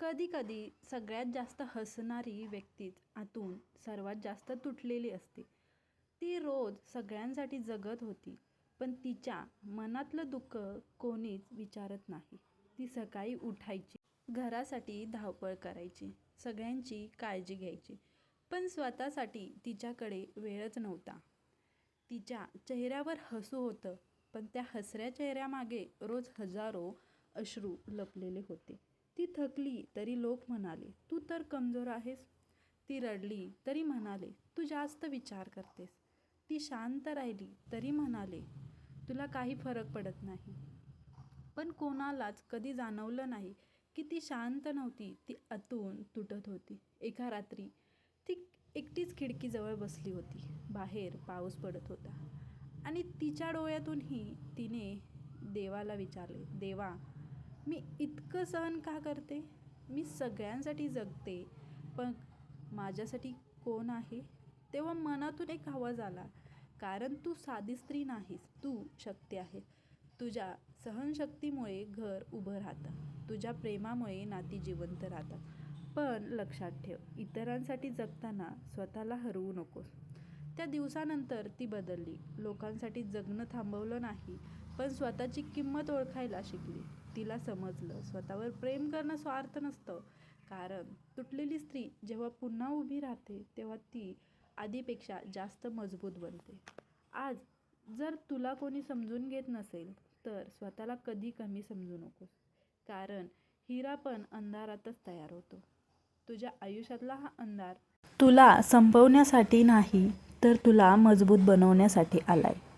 कधी-कधी सगळ्यात जास्त हसणारी व्यक्तीच आतून सर्वात जास्त तुटलेली असते. ती रोज सगळ्यांसाठी जगत होती, पण तिच्या मनातलं दुःख कोणीच विचारत नाही. ती सकाळी उठायची, घरासाठी धावपळ करायची, सगळ्यांची काळजी घ्यायची, पण स्वतःसाठी तिच्याकडे वेळच नव्हता. तिच्या चेहऱ्यावर हसू होतं, पण त्या हसऱ्या चेहऱ्यामागे रोज हजारो अश्रू लपलेले होते. ती थकली तरी लोक म्हणाले, "तू तर कमजोर आहेस." ती रडली तरी म्हणाले, "तू जास्त विचार करतेस." ती शांत राहिली तरी म्हणाले, "तुला काही फरक पडत नाही." पण कोणालाच कधी जाणवलं नाही की ती शांत नव्हती, ती आतून तुटत होती. एका रात्री ती एकटीच खिडकीजवळ बसली होती. बाहेर पाऊस पडत होता आणि तिच्या डोळ्यातूनही तिने देवाला विचारले, "देवा, मी इतकं सहन का करते? मी सगळ्यांसाठी जगते, पण माझ्यासाठी कोण आहे?" तेव्हा मनातून एक आवाज आला, "कारण तू साधी स्त्री नाहीस, तू शक्ती आहेस. तुझ्या सहनशक्तीमुळे घर उभं राहतं, तुझ्या प्रेमामुळे नाती जिवंत राहतात. पण लक्षात ठेव, इतरांसाठी जगताना स्वतःला हरवू नकोस." त्या दिवसानंतर ती बदलली. लोकांसाठी जगणं थांबवलं नाही, पण स्वतःची किंमत ओळखायला शिकली. तिला समजलं, स्वतःवर प्रेम करणं स्वार्थ नसतं, कारण तुटलेली स्त्री जेव्हा पुन्हा उभी राहते, तेव्हा ती आधीपेक्षा जास्त मजबूत बनते. आज जर तुला कोणी समजून घेत नसेल, तर स्वतःला कधी कमी समजू नकोस, कारण हिरा पण अंधारातच तयार होतो. तुझ्या आयुष्यातला हा अंधार तुला संपवण्यासाठी नाही, तर तुला मजबूत बनवण्यासाठी आलाय.